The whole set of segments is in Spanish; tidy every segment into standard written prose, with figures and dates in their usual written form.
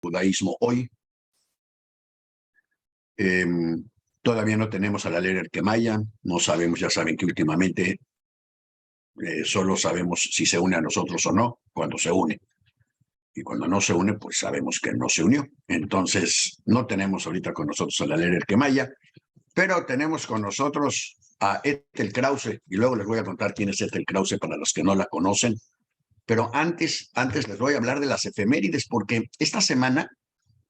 judaísmo hoy. Todavía no tenemos a la Lerer Kemaya, no sabemos, ya saben que últimamente solo sabemos si se une a nosotros o no cuando se une. Y cuando no se une, pues sabemos que no se unió. Entonces, no tenemos ahorita con nosotros a la Lerer Kemaya, pero tenemos con nosotros a Ethel Krause, y luego les voy a contar quién es Ethel Krause para los que no la conocen. Pero antes les voy a hablar de las efemérides, porque esta semana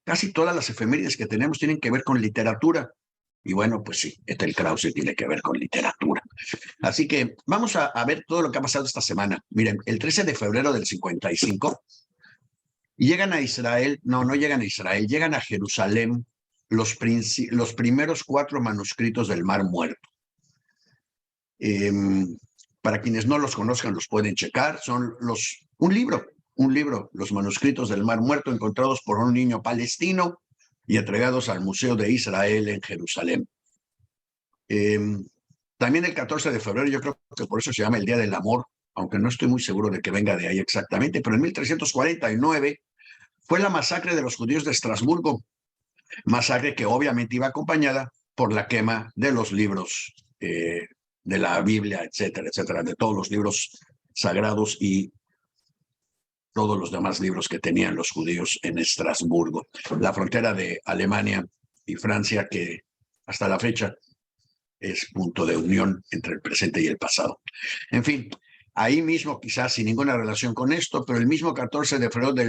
casi todas las efemérides que tenemos tienen que ver con literatura. Y bueno, pues sí, Ethel Krause tiene que ver con literatura. Así que vamos a ver todo lo que ha pasado esta semana. Miren, el 13 de febrero del 55, llegan a Israel, no llegan a Israel, llegan a Jerusalén los primeros 4 manuscritos del Mar Muerto. Para quienes no los conozcan, los pueden checar. Son un libro, los manuscritos del Mar Muerto, encontrados por un niño palestino y entregados al Museo de Israel en Jerusalén. También el 14 de febrero, yo creo que por eso se llama el Día del Amor, aunque no estoy muy seguro de que venga de ahí exactamente, pero en 1349 fue la masacre de los judíos de Estrasburgo, masacre que obviamente iba acompañada por la quema de los libros de la Biblia, etcétera, etcétera, de todos los libros sagrados y todos los demás libros que tenían los judíos en Estrasburgo, la frontera de Alemania y Francia, que hasta la fecha es punto de unión entre el presente y el pasado. En fin, ahí mismo, quizás sin ninguna relación con esto, pero el mismo 14 de febrero de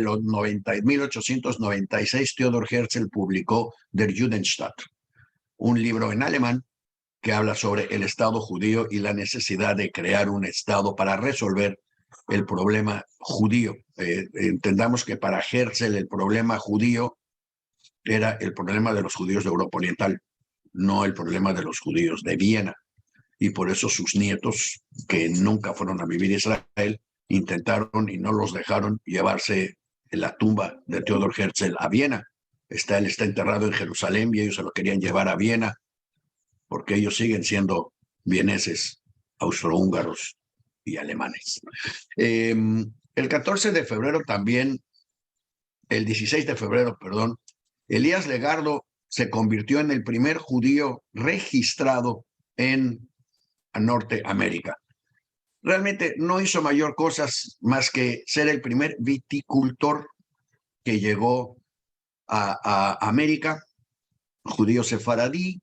1896, Theodor Herzl publicó Der Judenstaat, un libro en alemán que habla sobre el Estado judío y la necesidad de crear un Estado para resolver el problema judío. Entendamos que para Herzl el problema judío era el problema de los judíos de Europa Oriental, no el problema de los judíos de Viena. Y por eso sus nietos, que nunca fueron a vivir a Israel, intentaron y no los dejaron llevarse la tumba de Theodor Herzl a Viena. Él está enterrado en Jerusalén y ellos se lo querían llevar a Viena, porque ellos siguen siendo vieneses, austrohúngaros y alemanes. El 14 de febrero también, el 16 de febrero, perdón, Elías Legardo se convirtió en el primer judío registrado en Norteamérica. Realmente no hizo mayor cosas más que ser el primer viticultor que llegó a América, judío sefaradí,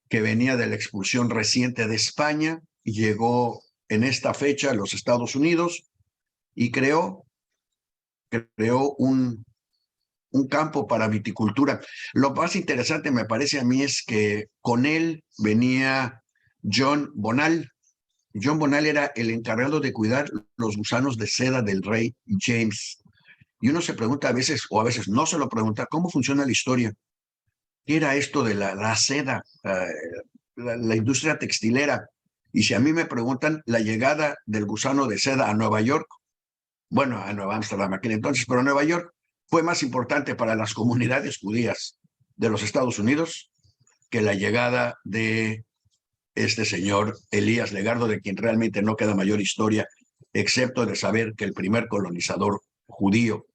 que venía de la expulsión reciente de España, y llegó en esta fecha a los Estados Unidos y creó un campo para viticultura. Lo más interesante me parece a mí es que con él venía John Bonal. John Bonal era el encargado de cuidar los gusanos de seda del rey James. Y uno se pregunta a veces, o a veces no se lo pregunta, ¿cómo funciona la historia? ¿Qué era esto de la seda, la industria textilera? Y si a mí me preguntan la llegada del gusano de seda a Nueva York, bueno, a Nueva Ámsterdam aquel entonces, pero Nueva York fue más importante para las comunidades judías de los Estados Unidos que la llegada de este señor Elías Legardo, de quien realmente no queda mayor historia, excepto de saber que el primer colonizador judío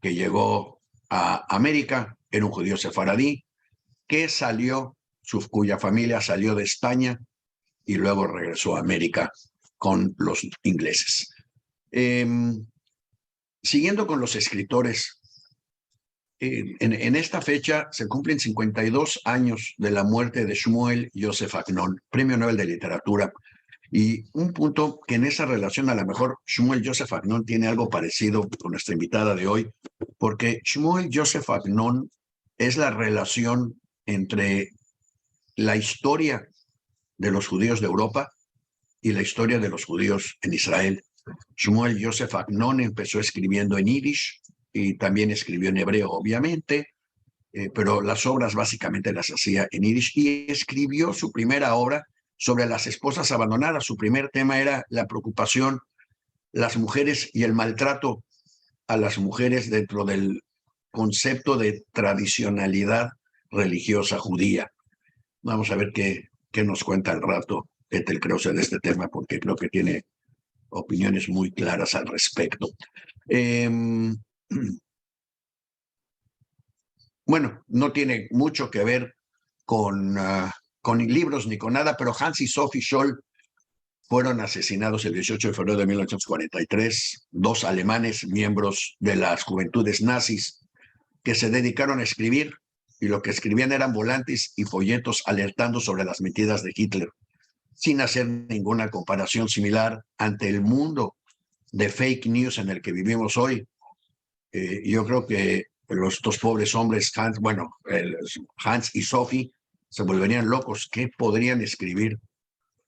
que llegó a América era un judío sefaradí que cuya familia salió de España y luego regresó a América con los ingleses. Siguiendo con los escritores, en esta fecha se cumplen 52 años de la muerte de Shmuel Yosef Agnon, Premio Nobel de Literatura. Y un punto que en esa relación, a lo mejor Shmuel Yosef Agnon tiene algo parecido con nuestra invitada de hoy, porque Shmuel Yosef Agnon es la relación entre la historia de los judíos de Europa y la historia de los judíos en Israel. Shmuel Yosef Agnon empezó escribiendo en yiddish y también escribió en hebreo, obviamente, pero las obras básicamente las hacía en yiddish, y escribió su primera obra sobre las esposas abandonadas. Su primer tema era la preocupación, las mujeres y el maltrato a las mujeres dentro del concepto de tradicionalidad religiosa judía. Vamos a ver qué nos cuenta al rato Ethel Krause de este tema, porque creo que tiene opiniones muy claras al respecto. bueno, no tiene mucho que ver con libros ni con nada, pero Hans y Sophie Scholl fueron asesinados el 18 de febrero de 1943, dos alemanes miembros de las juventudes nazis que se dedicaron a escribir, y lo que escribían eran volantes y folletos alertando sobre las mentiras de Hitler, sin hacer ninguna comparación similar ante el mundo de fake news en el que vivimos hoy. Yo creo que los dos pobres hombres, Hans y Sophie, se volverían locos. ¿Qué podrían escribir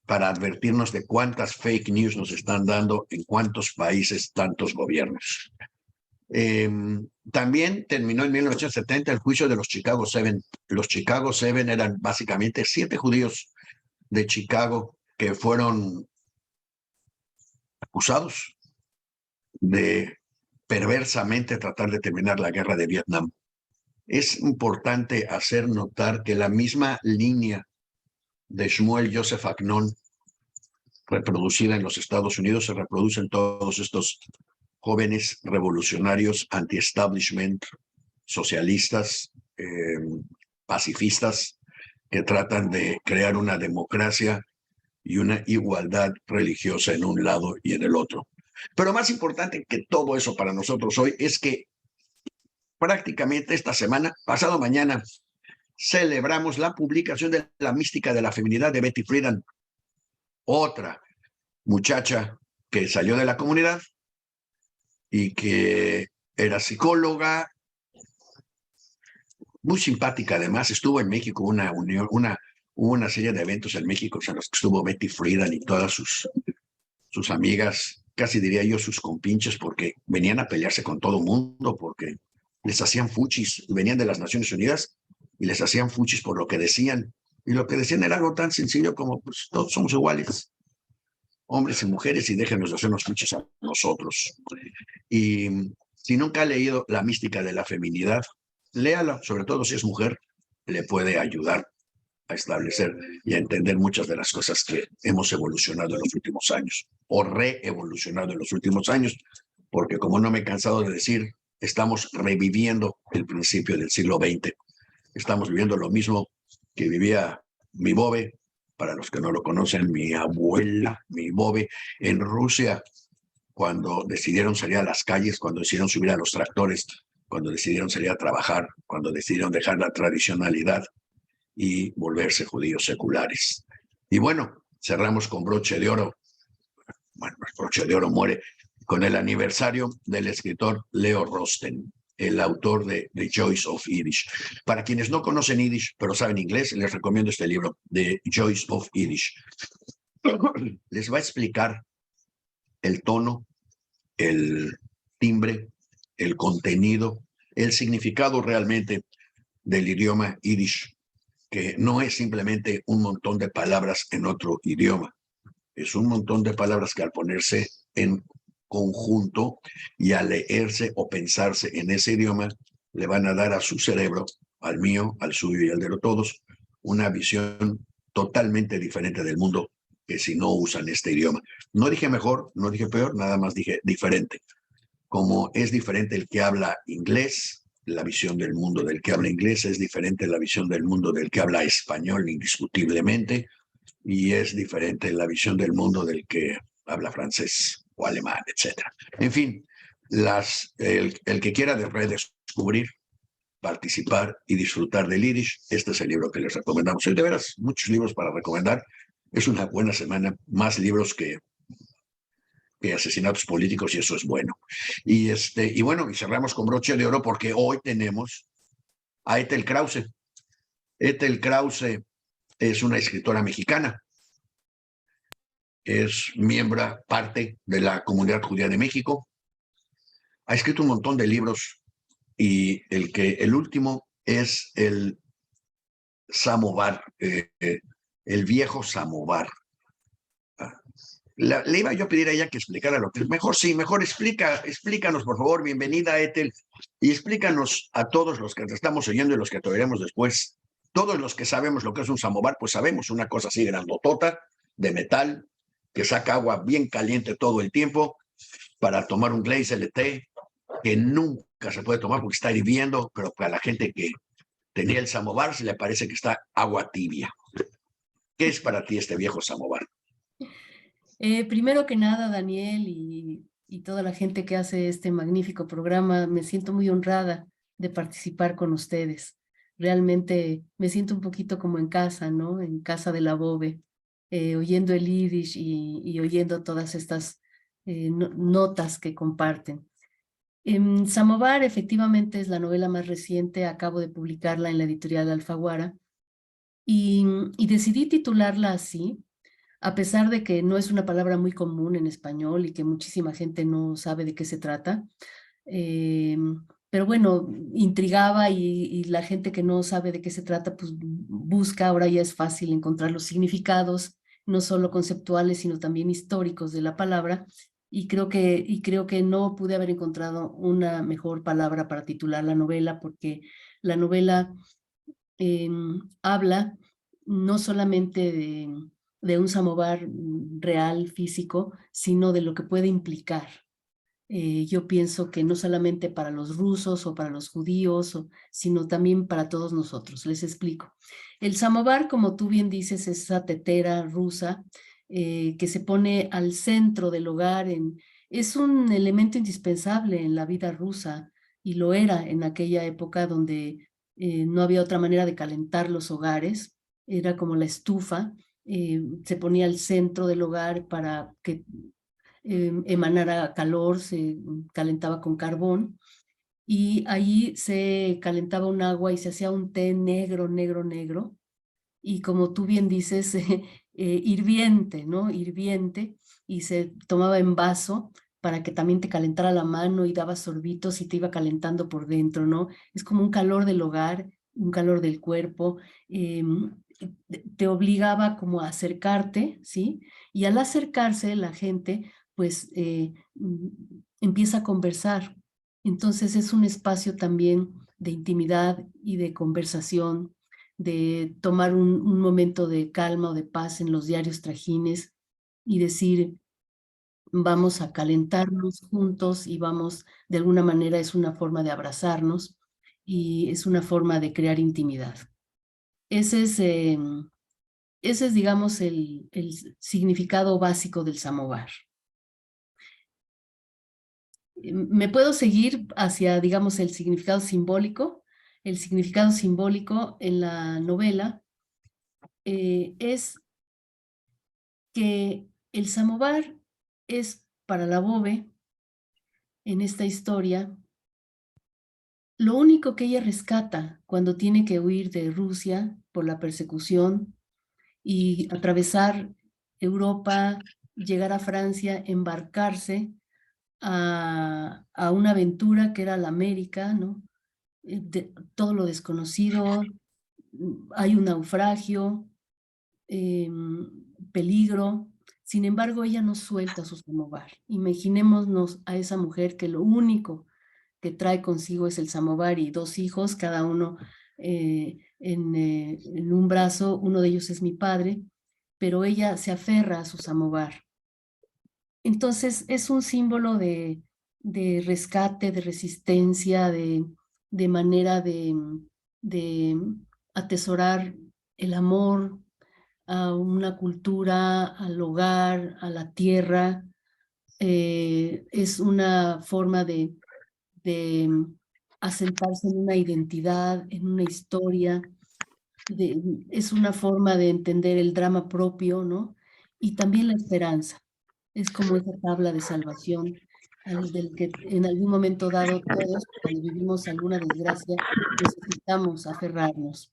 para advertirnos de cuántas fake news nos están dando en cuántos países, tantos gobiernos? También terminó en 1970 el juicio de los Chicago Seven. Los Chicago Seven eran básicamente 7 judíos de Chicago que fueron acusados de perversamente tratar de terminar la guerra de Vietnam. Es importante hacer notar que la misma línea de Shmuel Joseph Agnon, reproducida en los Estados Unidos, se reproduce en todos estos jóvenes revolucionarios anti-establishment, socialistas, pacifistas, que tratan de crear una democracia y una igualdad religiosa en un lado y en el otro. Pero más importante que todo eso para nosotros hoy es que prácticamente esta semana, pasado mañana, celebramos la publicación de La mística de la feminidad de Betty Friedan, otra muchacha que salió de la comunidad y que era psicóloga, muy simpática además. Estuvo en México hubo una serie de eventos en México en los que estuvo Betty Friedan y todas sus amigas, casi diría yo sus compinches, porque venían a pelearse con todo el mundo, porque les hacían fuchis, venían de las Naciones Unidas y les hacían fuchis por lo que decían. Y lo que decían era algo tan sencillo como, pues todos somos iguales, hombres y mujeres, y déjenos de hacernos fuchis a nosotros. Y si nunca ha leído La mística de la feminidad, léala, sobre todo si es mujer, le puede ayudar a establecer y a entender muchas de las cosas que hemos evolucionado en los últimos años o reevolucionado en los últimos años, porque como no me he cansado de decir, estamos reviviendo el principio del siglo XX. Estamos viviendo lo mismo que vivía mi bobe, para los que no lo conocen, mi abuela, mi bobe, en Rusia, cuando decidieron salir a las calles, cuando decidieron subir a los tractores, cuando decidieron salir a trabajar, cuando decidieron dejar la tradicionalidad y volverse judíos seculares. Y bueno, cerramos con broche de oro. Bueno, el broche de oro muere con el aniversario del escritor Leo Rosten, el autor de The Joys of Yiddish. Para quienes no conocen Yiddish, pero saben inglés, les recomiendo este libro, The Joys of Yiddish. Les va a explicar el tono, el timbre, el contenido, el significado realmente del idioma Yiddish, que no es simplemente un montón de palabras en otro idioma, es un montón de palabras que al ponerse en conjunto y al leerse o pensarse en ese idioma, le van a dar a su cerebro, al mío, al suyo y al de todos, una visión totalmente diferente del mundo que si no usan este idioma. No dije mejor, no dije peor, nada más dije diferente. Como es diferente el que habla inglés, la visión del mundo del que habla inglés es diferente la visión del mundo del que habla español, indiscutiblemente, y es diferente la visión del mundo del que habla francés o alemán, etc. En fin, el que quiera redescubrir, participar y disfrutar del Yiddish, este es el libro que les recomendamos. Hoy de veras, muchos libros para recomendar. Es una buena semana, más libros que asesinatos políticos, y eso es bueno. Y bueno, y cerramos con broche de oro porque hoy tenemos a Ethel Krause. Ethel Krause es una escritora mexicana, es miembro, parte de la comunidad judía de México, ha escrito un montón de libros y el último es el Samovar, el viejo Samovar. Le iba yo a pedir a ella que explicara lo que mejor, sí, mejor explícanos, por favor, bienvenida, Ethel, y explícanos a todos los que te estamos oyendo y los que te oiremos después, todos los que sabemos lo que es un samovar, pues sabemos una cosa así grandotota, de metal, que saca agua bien caliente todo el tiempo para tomar un glaze de té que nunca se puede tomar porque está hirviendo, pero para la gente que tenía el samovar se le parece que está agua tibia. ¿Qué es para ti este viejo samovar? Primero que nada, Daniel y toda la gente que hace este magnífico programa, me siento muy honrada de participar con ustedes. Realmente me siento un poquito como en casa, ¿no? En casa de la Bobe, oyendo el Yiddish y oyendo todas estas notas que comparten. Samovar efectivamente es la novela más reciente, acabo de publicarla en la editorial Alfaguara y decidí titularla así a pesar de que no es una palabra muy común en español y que muchísima gente no sabe de qué se trata. eh, pero bueno, intrigaba y la gente que no sabe de qué se trata, pues busca, ahora ya es fácil encontrar los significados, no solo conceptuales, sino también históricos de la palabra. Y creo que no pude haber encontrado una mejor palabra para titular la novela, porque la novela habla no solamente de un samovar real, físico, sino de lo que puede implicar. Yo pienso que no solamente para los rusos o para los judíos, sino también para todos nosotros. Les explico. El samovar, como tú bien dices, es esa tetera rusa que se pone al centro del hogar. Es un elemento indispensable en la vida rusa y lo era en aquella época donde no había otra manera de calentar los hogares. Era como la estufa. Se ponía al centro del hogar para que emanara calor, se calentaba con carbón y allí se calentaba un agua y se hacía un té negro, negro, negro. Y como tú bien dices, hirviente, ¿no? Hirviente, y se tomaba en vaso para que también te calentara la mano y daba sorbitos y te iba calentando por dentro, ¿no? Es como un calor del hogar, un calor del cuerpo, te obligaba como a acercarte, ¿sí? Y al acercarse la gente, pues empieza a conversar. Entonces es un espacio también de intimidad y de conversación, de tomar un momento de calma o de paz en los diarios trajines y decir, vamos a calentarnos juntos y vamos, de alguna manera es una forma de abrazarnos y es una forma de crear intimidad. Ese es, eh, ese es digamos, el significado básico del samovar. Me puedo seguir hacia, digamos, el significado simbólico. El significado simbólico en la novela es que el samovar es para la Bobe en esta historia lo único que ella rescata cuando tiene que huir de Rusia por la persecución y atravesar Europa, llegar a Francia, embarcarse a una aventura que era la América, ¿no? Todo lo desconocido, hay un naufragio, peligro. Sin embargo, ella no suelta su samovar. Imaginémonos a esa mujer que lo único que trae consigo es el samovar y dos hijos, cada uno en un brazo. Uno de ellos es mi padre, pero ella se aferra a su samovar. Entonces es un símbolo de rescate, de resistencia, de manera de atesorar el amor a una cultura, al hogar, a la tierra. Es una forma de asentarse en una identidad, en una historia. Es una forma de entender el drama propio, ¿no? Y también la esperanza. Es como esa tabla de salvación del que en algún momento dado todos, cuando vivimos alguna desgracia, necesitamos aferrarnos.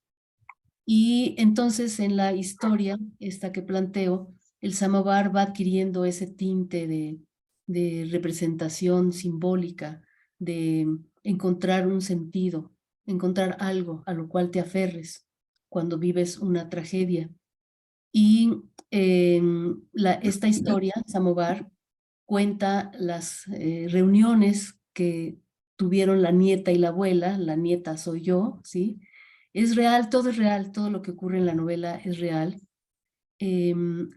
Y entonces en la historia, esta que planteo, el samovar va adquiriendo ese tinte de representación simbólica, de encontrar un sentido, encontrar algo a lo cual te aferres cuando vives una tragedia. Y esta historia, Samovar, cuenta las reuniones que tuvieron la nieta y la abuela. La nieta soy yo, ¿sí? Es real, todo lo que ocurre en la novela es real.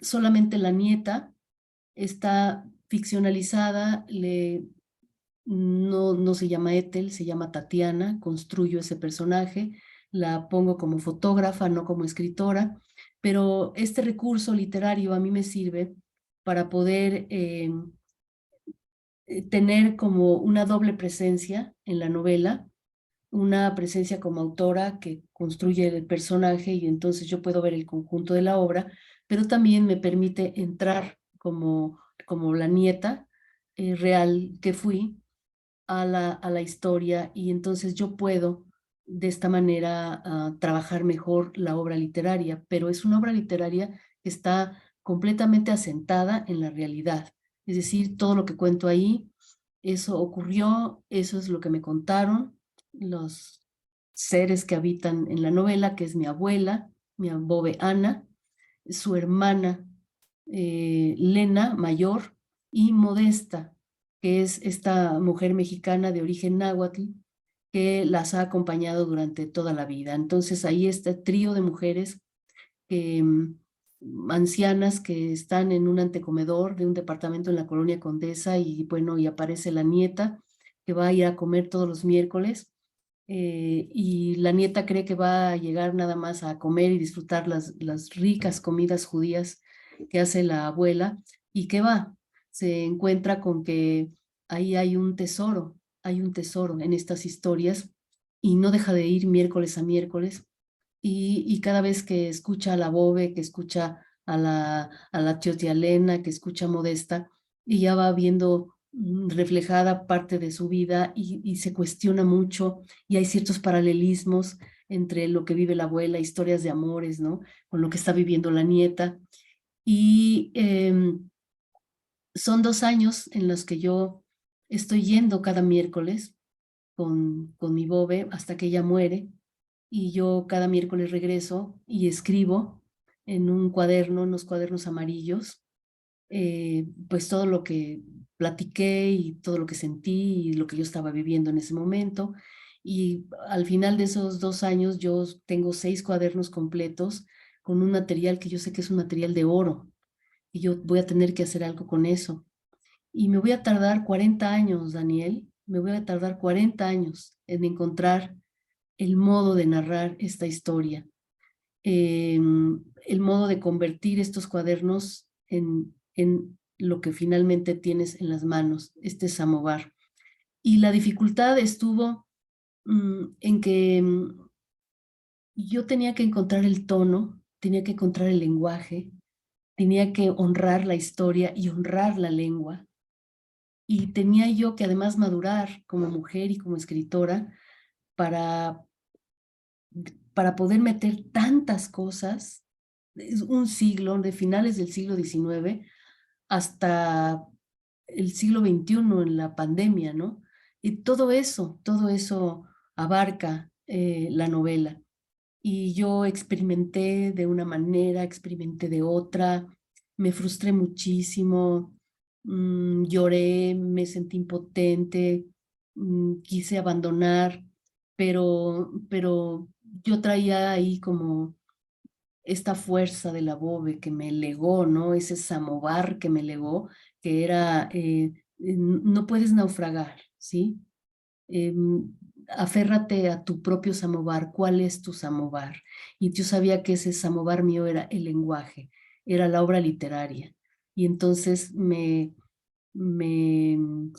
Solamente la nieta está ficcionalizada, no se llama Ethel, se llama Tatiana, construyo ese personaje, la pongo como fotógrafa, no como escritora, pero este recurso literario a mí me sirve para poder tener como una doble presencia en la novela, una presencia como autora que construye el personaje y entonces yo puedo ver el conjunto de la obra, pero también me permite entrar como la nieta real que fui a la historia y entonces yo puedo de esta manera trabajar mejor la obra literaria, pero es una obra literaria que está completamente asentada en la realidad. Es decir, todo lo que cuento ahí, eso ocurrió, eso es lo que me contaron los seres que habitan en la novela, que es mi abuela, mi abobe Ana, su hermana Lena, mayor, y Modesta, que es esta mujer mexicana de origen náhuatl que las ha acompañado durante toda la vida. Entonces ahí este trío de mujeres que, ancianas que están en un antecomedor de un departamento en la Colonia Condesa y bueno, y aparece la nieta que va a ir a comer todos los miércoles y la nieta cree que va a llegar nada más a comer y disfrutar las ricas comidas judías que hace la abuela y que va, se encuentra con que ahí hay un tesoro en estas historias y no deja de ir miércoles a miércoles y cada vez que escucha a la Bobe, que escucha a la tía Elena, que escucha a Modesta, y ya va viendo reflejada parte de su vida y se cuestiona mucho y hay ciertos paralelismos entre lo que vive la abuela, historias de amores, ¿no? Con lo que está viviendo la nieta. Y son 2 años en los que yo estoy yendo cada miércoles con mi Bobe hasta que ella muere y yo cada miércoles regreso y escribo en un cuaderno, en unos cuadernos amarillos, pues todo lo que platiqué y todo lo que sentí y lo que yo estaba viviendo en ese momento. Y al final de esos 2 años yo tengo 6 cuadernos completos con un material que yo sé que es un material de oro y yo voy a tener que hacer algo con eso. Y me voy a tardar 40 años, Daniel, me voy a tardar 40 años en encontrar el modo de narrar esta historia, el modo de convertir estos cuadernos en lo que finalmente tienes en las manos, este samovar. Y la dificultad estuvo en que yo tenía que encontrar el tono, tenía que encontrar el lenguaje, tenía que honrar la historia y honrar la lengua. Y tenía yo que además madurar como mujer y como escritora para poder meter tantas cosas, es un siglo, de finales del siglo XIX hasta el siglo XXI en la pandemia, ¿no? Y todo eso abarca la novela. Y yo experimenté de una manera, experimenté de otra, me frustré muchísimo, lloré, me sentí impotente, quise abandonar, pero yo traía ahí como esta fuerza de la Bobe que me legó, ¿no? Ese samovar que me legó, que era, no puedes naufragar, ¿sí? Aférrate a tu propio samovar, ¿cuál es tu samovar? Y yo sabía que ese samovar mío era el lenguaje, era la obra literaria. Y entonces me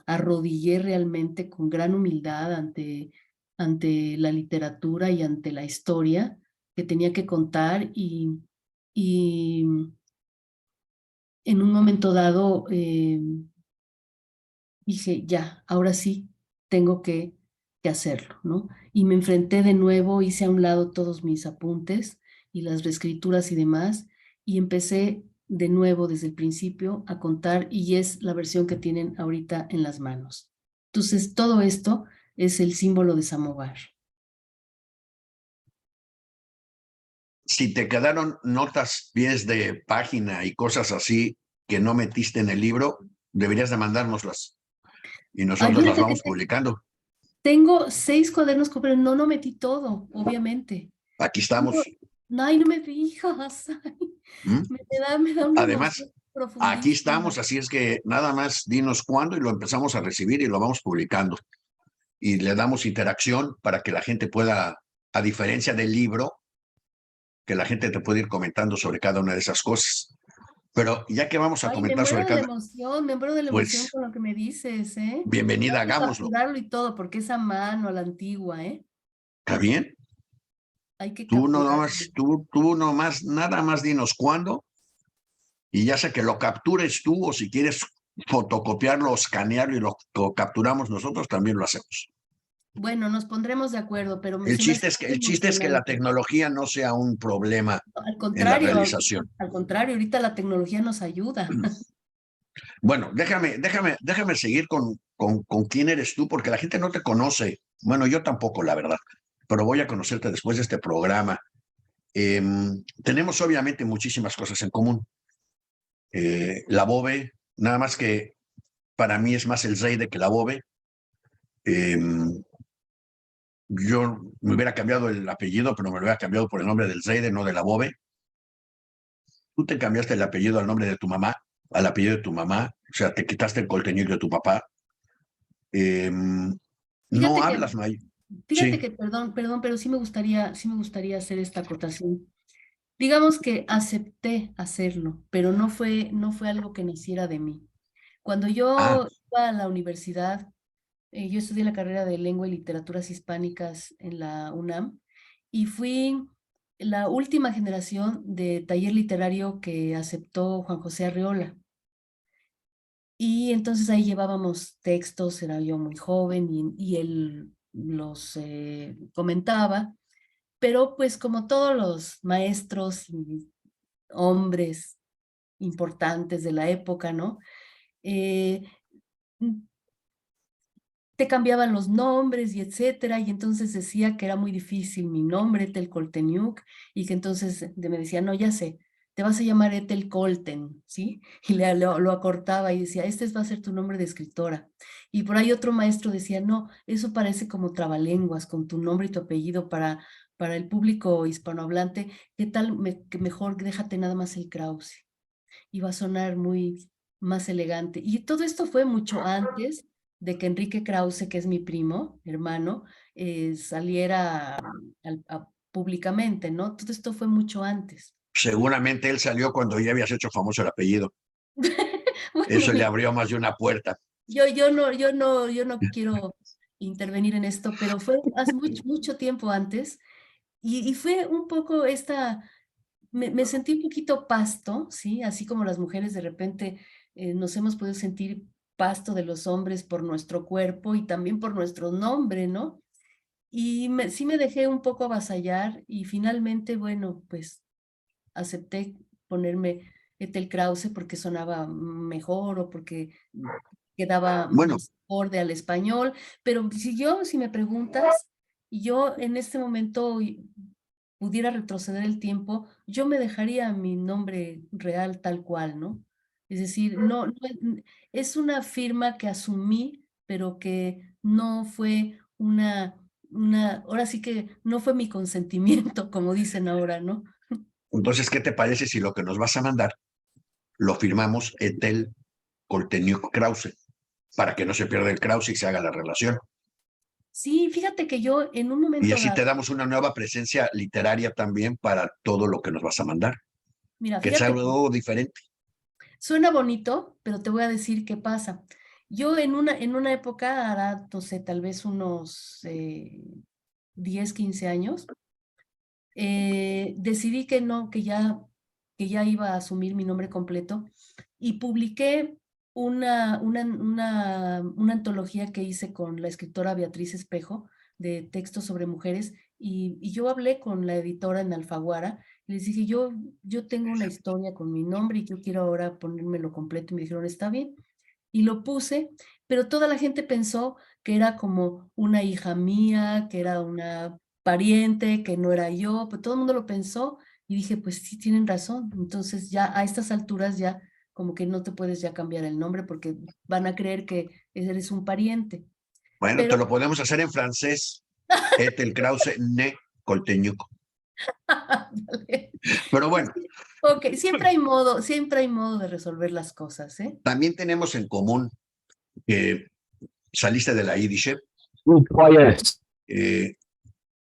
arrodillé realmente con gran humildad ante la literatura y ante la historia que tenía que contar y en un momento dado dije, ya, ahora sí, tengo que hacerlo, ¿no? Y me enfrenté de nuevo, hice a un lado todos mis apuntes y las reescrituras y demás, y empecé de nuevo desde el principio a contar, y es la versión que tienen ahorita en las manos. Entonces, todo esto es el símbolo de Samovar. Si te quedaron notas, pies de página y cosas así que no metiste en el libro, deberías de mandárnoslas y Ay, nosotros las fíjate vamos que publicando. tengo 6 cuadernos, pero no metí todo, obviamente. Aquí estamos. Ay, no me digas. Ay, ¿Mm? me da una Además, emoción. Aquí profundísima. estamos, así es que nada más dinos cuándo y lo empezamos a recibir y lo vamos publicando. Y le damos interacción para que la gente pueda, a diferencia del libro, que la gente te puede ir comentando sobre cada una de esas cosas. Pero ya que vamos a Ay, me comentar muero sobre de la cada, emoción, me muero de la emoción pues con lo que me dices, ¿eh? bienvenida, Tengo que hagámoslo. capturarlo y todo, porque es a mano, a la antigua, ¿eh? ¿Está bien? Hay que Tú no capturarlo. más, tú no más, nada más dinos cuándo y ya sea que lo captures tú o si quieres fotocopiarlo o escanearlo y lo capturamos nosotros, también lo hacemos. Bueno, nos pondremos de acuerdo, pero El se me hace chiste es que, muy el chiste es que la emocionante. tecnología no sea un problema Al en la contrario, realización. al contrario, ahorita la tecnología nos ayuda. Bueno, déjame seguir con quién eres tú, porque la gente no te conoce. Bueno, yo tampoco, la verdad, pero voy a conocerte después de este programa. Tenemos obviamente muchísimas cosas en común. La Bobe, nada más que para mí es más el Zeide que la Bobe. Yo me hubiera cambiado el apellido, pero me lo hubiera cambiado por el nombre del Zeide, no de la Bobe. Tú te cambiaste el apellido al nombre de tu mamá, al apellido de tu mamá, o sea, te quitaste el colteñil de tu papá. Eh, no Fíjate que, hablas, May. fíjate Sí. que, perdón, pero sí me gustaría hacer esta acotación. Digamos que acepté hacerlo, pero no fue algo que naciera de mí. Cuando Ah, yo iba a la universidad, yo estudié la carrera de Lengua y Literaturas Hispánicas en la UNAM y fui la última generación de taller literario que aceptó Juan José Arreola. Y entonces ahí llevábamos textos, era yo muy joven y él los comentaba, pero pues como todos los maestros y hombres importantes de la época, ¿no? Eh, te cambiaban los nombres y etcétera, y entonces decía que era muy difícil mi nombre, Ethel Colteniuk, y que entonces me decía, no, ya sé, te vas a llamar Ethel Colten, ¿sí? Y lo acortaba y decía, este va a ser tu nombre de escritora. Y por ahí otro maestro decía, no, eso parece como trabalenguas, con tu nombre y tu apellido para el público hispanohablante, ¿qué tal? Que mejor déjate nada más el Krause. Iba a sonar muy más elegante. Y todo esto fue mucho antes de que Enrique Krause, que es mi primo, hermano, saliera públicamente, ¿no? Todo esto fue mucho antes. seguramente él salió cuando ya habías hecho famoso el apellido. Bueno, Eso le mira, abrió más de una puerta. yo no quiero intervenir en esto, pero fue hace mucho tiempo antes y fue un poco me sentí un poquito pasto, ¿sí? Así como las mujeres de repente nos hemos podido sentir pasto de los hombres por nuestro cuerpo y también por nuestro nombre, ¿no? Y sí me dejé un poco avasallar y finalmente, bueno, pues acepté ponerme Ethel Krause porque sonaba mejor o porque quedaba Bueno, más acorde al español, pero si me preguntas, yo en este momento pudiera retroceder el tiempo, yo me dejaría mi nombre real tal cual, ¿no? Es decir, es una firma que asumí, pero que no fue ahora sí que no fue mi consentimiento, como dicen ahora, ¿no? entonces, ¿qué te parece si lo que nos vas a mandar lo firmamos Etel Colteniuk Krause para que no se pierda el Krause y se haga la relación? Sí, fíjate que yo en un Y momento así te dado, damos una nueva presencia literaria también para todo lo que nos vas a mandar, mira, que es fíjate que algo diferente. suena bonito, pero te voy a decir qué pasa. Yo en una época, hará, no sé, tal vez unos 10, 15 años, decidí que no, que ya iba a asumir mi nombre completo y publiqué una antología que hice con la escritora Beatriz Espejo de textos sobre mujeres y yo hablé con la editora en Alfaguara y les dije, yo tengo una historia con mi nombre y yo quiero ahora ponérmelo completo y me dijeron, está bien. Y lo puse, pero toda la gente pensó que era como una hija mía, que era una pariente, que no era yo, pues todo el mundo lo pensó y dije, pues sí, tienen razón. Entonces ya a estas alturas ya como que no te puedes ya cambiar el nombre porque van a creer que eres un pariente. Bueno, te Pero, lo podemos hacer en francés, Etel Krause ne Colteniuk. ándale. Pero Pues bueno, sí. Ok, siempre hay modo de resolver las cosas, ¿eh? También tenemos en común que saliste de la Yiddish. Eh,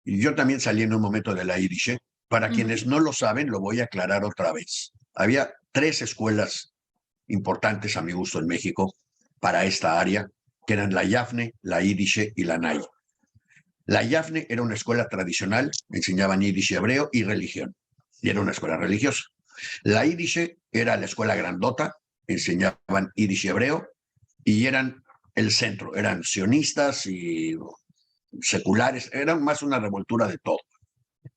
y yo también salí en un momento de la Yiddish. Para quienes no lo saben, lo voy a aclarar otra vez. Había 3 escuelas importantes a mi gusto en México para esta área, que eran la Yafne, la Yiddish y la Nay. La Yafne era una escuela tradicional, enseñaban Yiddish hebreo y religión, y era una escuela religiosa. La Yiddish era la escuela grandota, enseñaban Yiddish hebreo, y eran el centro, eran sionistas y seculares, eran más una revoltura de todo.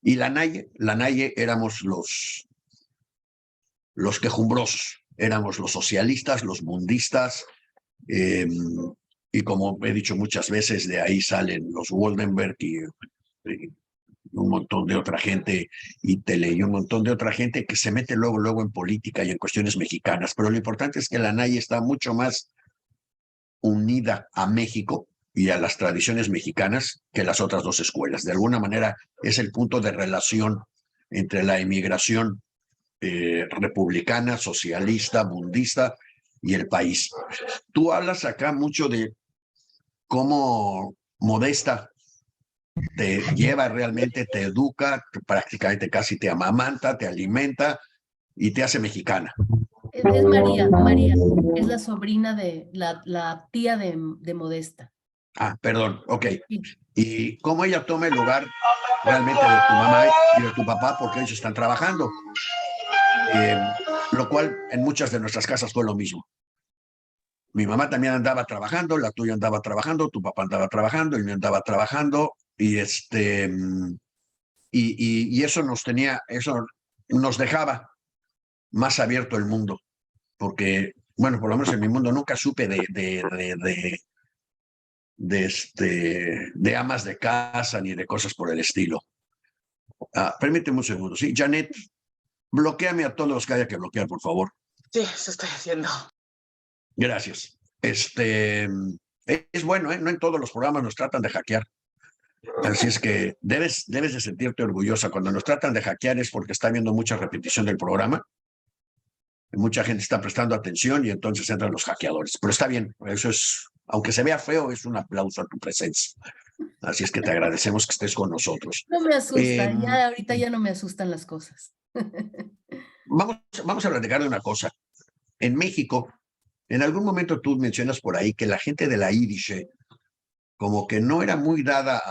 Y la Naye éramos los quejumbrosos, éramos los socialistas, los mundistas, y como he dicho muchas veces, de ahí salen los Woldenberg y un montón de otra gente, y Tele, y un montón de otra gente que se mete luego en política y en cuestiones mexicanas. Pero lo importante es que la Naye está mucho más unida a México y a las tradiciones mexicanas que las otras 2 escuelas. De alguna manera es el punto de relación entre la emigración republicana, socialista, bundista y el país. Tú hablas acá mucho de cómo Modesta te lleva realmente, te educa, prácticamente casi te amamanta, te alimenta y te hace mexicana. Es María, es la sobrina de, la tía de Modesta. Ah, perdón, ok. Sí. Y cómo ella toma el lugar realmente de tu mamá y de tu papá, porque ellos están trabajando. Lo cual en muchas de nuestras casas fue lo mismo. Mi mamá también andaba trabajando, la tuya andaba trabajando, tu papá andaba trabajando, el mío andaba trabajando, y eso eso nos dejaba más abierto el mundo, porque, bueno, por lo menos en mi mundo nunca supe de amas de casa ni de cosas por el estilo. Permíteme un segundo, ¿sí? Janet, bloqueame a todos los que haya que bloquear, por favor. Sí, eso estoy haciendo. Gracias. Es bueno, ¿eh? No en todos los programas nos tratan de hackear. Así es que debes de sentirte orgullosa. Cuando nos tratan de hackear es porque está habiendo mucha repetición del programa. Mucha gente está prestando atención y entonces entran los hackeadores. Pero está bien, eso es, aunque se vea feo, es un aplauso a tu presencia. Así es que te agradecemos que estés con nosotros. No me asusta, ya ahorita ya no me asustan las cosas. Vamos a platicar de una cosa. En México, en algún momento tú mencionas por ahí que la gente de la Yiddish como que no era muy dada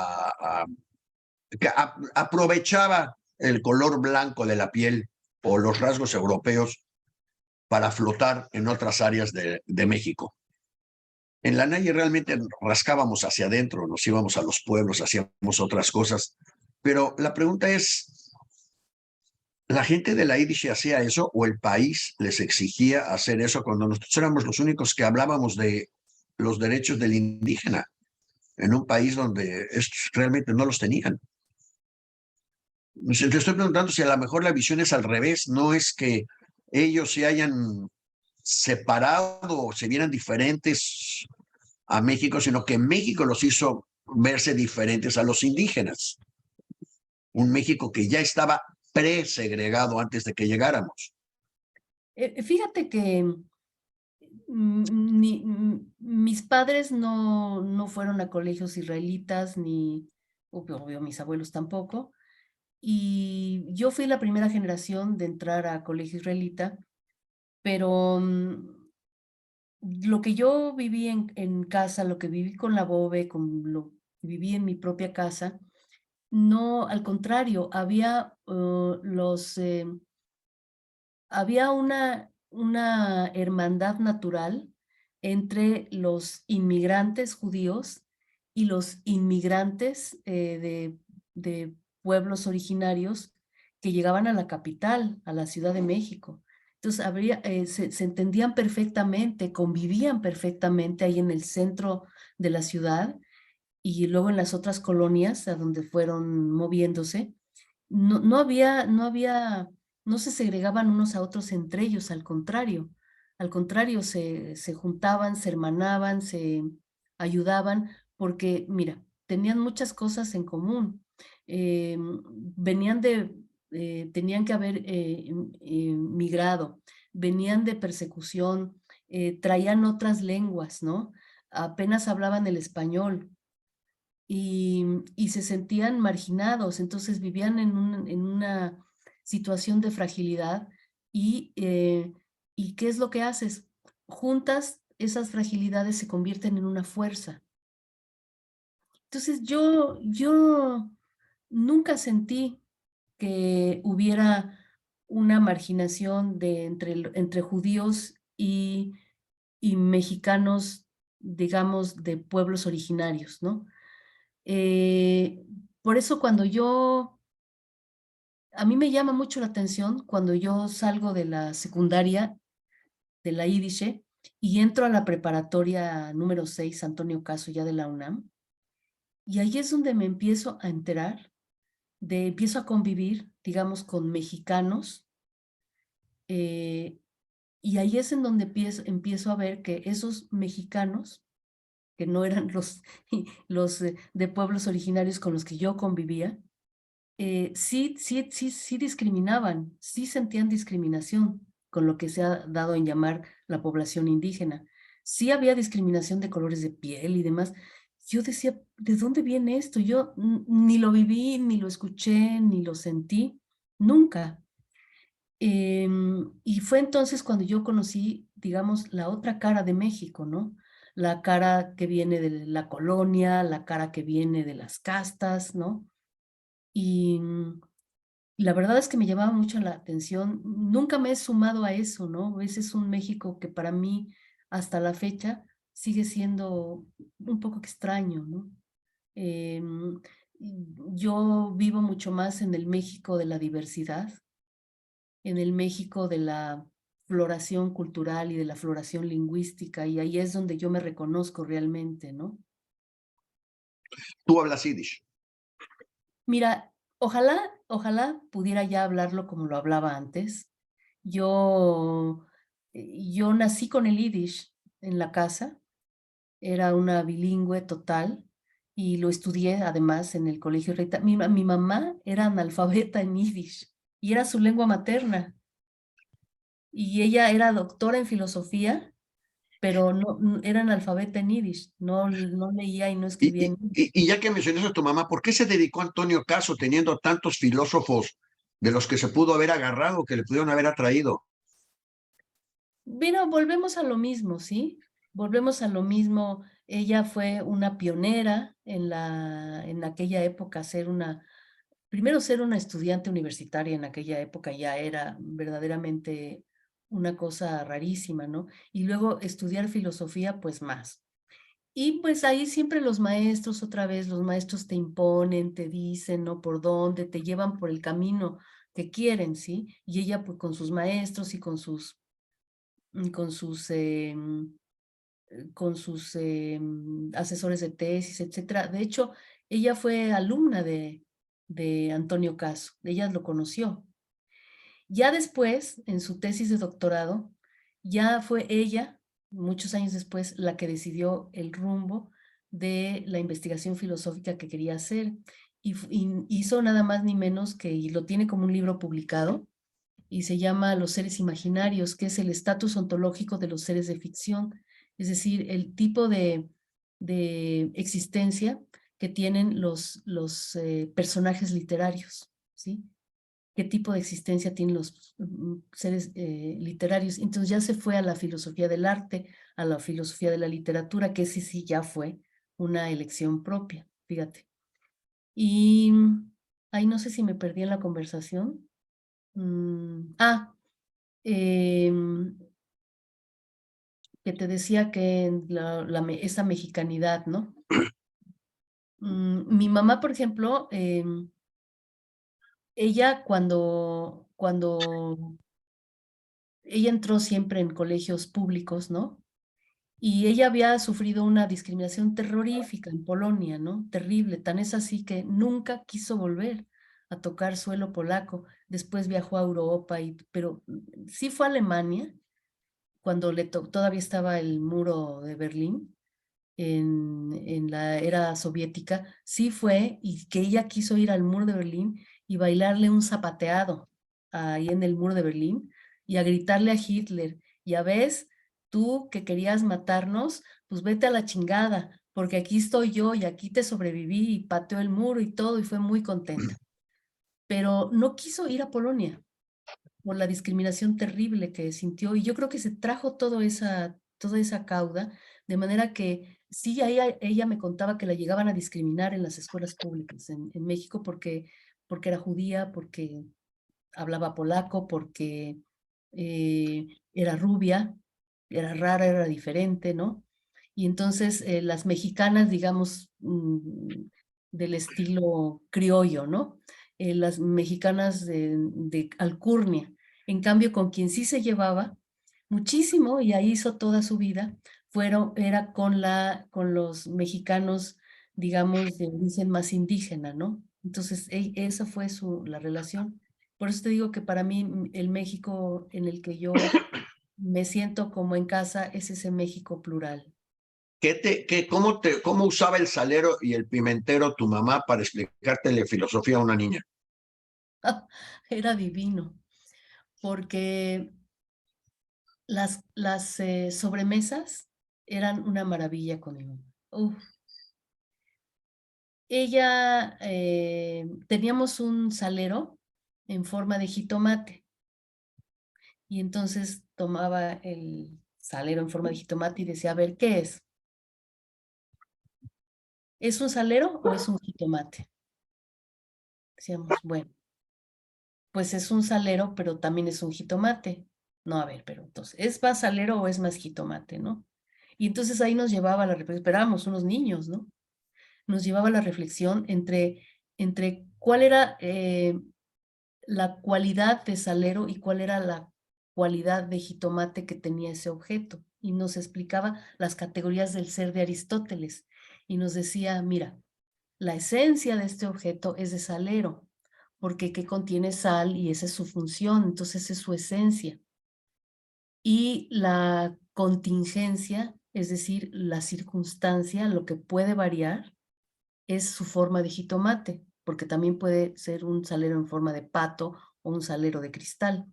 que aprovechaba el color blanco de la piel o los rasgos europeos para flotar en otras áreas de México. En la Naye realmente rascábamos hacia adentro, nos íbamos a los pueblos, hacíamos otras cosas. Pero la pregunta es, ¿la gente de la Yiddish hacía eso o el país les exigía hacer eso cuando nosotros éramos los únicos que hablábamos de los derechos del indígena en un país donde estos realmente no los tenían? Te estoy preguntando si a lo mejor la visión es al revés, no es que ellos se hayan separado o se vieran diferentes a México, sino que México los hizo verse diferentes a los indígenas. Un México que ya estaba presegregado antes de que llegáramos. Fíjate que mis padres no fueron a colegios israelitas, ni obvio, mis abuelos tampoco. Y yo fui la primera generación de entrar a colegio israelita, pero lo que yo viví en casa, lo que viví con la BOBE, con lo que viví en mi propia casa, no, al contrario, había una hermandad natural entre los inmigrantes judíos y los inmigrantes de pueblos originarios que llegaban a la capital, a la Ciudad de México. Entonces, se entendían perfectamente, convivían perfectamente ahí en el centro de la ciudad y luego en las otras colonias a donde fueron moviéndose. No se segregaban unos a otros entre ellos, al contrario, se juntaban, se hermanaban, se ayudaban, porque, mira, tenían muchas cosas en común. Venían tenían que haber migrado, venían de persecución, traían otras lenguas, ¿no? Apenas hablaban el español y se sentían marginados, entonces vivían en una situación de fragilidad y ¿qué es lo que haces? Juntas, esas fragilidades se convierten en una fuerza. Entonces yo nunca sentí que hubiera una marginación entre judíos y mexicanos, digamos, de pueblos originarios, ¿no? Por eso a mí me llama mucho la atención cuando yo salgo de la secundaria, de la Yiddish, y entro a la preparatoria número 6, Antonio Caso, ya de la UNAM, y ahí es donde me empiezo a enterar, empiezo a convivir, digamos, con mexicanos, eh, y ahí es en donde empiezo a ver que esos mexicanos, que no eran los de pueblos originarios con los que yo convivía, sí discriminaban, sí sentían discriminación con lo que se ha dado en llamar la población indígena. Sí había discriminación de colores de piel y demás. Yo decía, ¿de dónde viene esto? Yo ni lo viví, ni lo escuché, ni lo sentí, nunca. Y fue entonces cuando yo conocí, digamos, la otra cara de México, ¿no? La cara que viene de la colonia, la cara que viene de las castas, ¿no? Y la verdad es que me llamaba mucho la atención. Nunca me he sumado a eso, ¿no? Ese es un México que para mí, hasta la fecha, sigue siendo un poco extraño, ¿no? Em, yo vivo mucho más en el México de la diversidad, en el México de la floración cultural y de la floración lingüística, y ahí es donde yo me reconozco realmente, ¿no? Tú hablas yiddish. Mira, ojalá pudiera ya hablarlo como lo hablaba antes. Yo nací con el Yiddish en la casa, era una bilingüe total y lo estudié además en el colegio Rita. Mi mamá era analfabeta en Yiddish y era su lengua materna y ella era doctora en filosofía, pero no era analfabeta en Yiddish, no leía y no escribía en Yiddish. Y ya que mencionas a tu mamá, ¿por qué se dedicó Antonio Caso teniendo tantos filósofos de los que se pudo haber agarrado, que le pudieron haber atraído? Bueno, volvemos a lo mismo, ¿sí? Volvemos a lo mismo. Ella fue una pionera en aquella época, primero ser una estudiante universitaria en aquella época ya era verdaderamente una cosa rarísima, ¿no? Y luego estudiar filosofía, pues más. Y pues ahí siempre los maestros, otra vez, los maestros te imponen, te dicen, ¿no? Por dónde, te llevan por el camino que quieren, ¿sí? Y ella pues con sus maestros y mm, con sus, em, con sus asesores de tesis, etcétera. De hecho, ella fue alumna de Antonio Caso, ella lo conoció. Ya después, en su tesis de doctorado, ya fue ella, muchos años después, la que decidió el rumbo de la investigación filosófica que quería hacer. Y hizo nada más ni menos que, y lo tiene como un libro publicado, y se llama Los seres imaginarios, que es el estatus ontológico de los seres de ficción, es decir, el tipo de existencia que tienen los personajes literarios, ¿sí? ¿Qué tipo de existencia tienen los seres literarios? Entonces ya se fue a la filosofía del arte, a la filosofía de la literatura, que ese sí ya fue una elección propia, fíjate. Y ahí no sé si me perdí en la conversación. Em, que te decía que esa mexicanidad, ¿no? Mi mamá, por ejemplo, ella cuando ella entró siempre en colegios públicos, ¿no? Y ella había sufrido una discriminación terrorífica en Polonia, ¿no? Terrible, tan es así que nunca quiso volver a tocar suelo polaco. Después viajó a Europa, pero sí fue a Alemania cuando todavía estaba el muro de Berlín en la era soviética, sí fue y que ella quiso ir al muro de Berlín y bailarle un zapateado ahí en el muro de Berlín y a gritarle a Hitler, ya ves, tú que querías matarnos, pues vete a la chingada, porque aquí estoy yo y aquí te sobreviví y pateó el muro y todo y fue muy contenta. Pero no quiso ir a Polonia por la discriminación terrible que sintió y yo creo que se trajo toda esa cauda, de manera que sí, ella me contaba que la llegaban a discriminar en las escuelas públicas en México porque era judía, porque hablaba polaco, porque era rubia, era rara, era diferente, ¿no? Y entonces las mexicanas, digamos, del estilo criollo, ¿no? Las mexicanas de alcurnia. En cambio, con quien sí se llevaba muchísimo, y ahí hizo toda su vida, era con los mexicanos, digamos, de origen más indígena, ¿no? Entonces, esa fue la relación. Por eso te digo que para mí el México en el que yo me siento como en casa es ese México plural. ¿Cómo usaba el salero y el pimentero tu mamá para explicarte la filosofía a una niña? Era divino, porque las sobremesas eran una maravilla con mi mamá. Uf. Ella, teníamos un salero en forma de jitomate y entonces tomaba el salero en forma de jitomate y decía, a ver, ¿qué es? ¿Es un salero o es un jitomate? Decíamos, bueno, pues es un salero, pero también es un jitomate. No, a ver, pero entonces, ¿es más salero o es más jitomate, no? Y entonces ahí nos llevaba la reflexión, esperábamos unos niños, ¿no? Nos llevaba la reflexión entre cuál era la cualidad de salero y cuál era la cualidad de jitomate que tenía ese objeto. Y nos explicaba las categorías del ser de Aristóteles. Y nos decía, mira, la esencia de este objeto es de salero, porque que contiene sal y esa es su función, entonces esa es su esencia. Y la contingencia, es decir, la circunstancia, lo que puede variar, es su forma de jitomate, porque también puede ser un salero en forma de pato o un salero de cristal.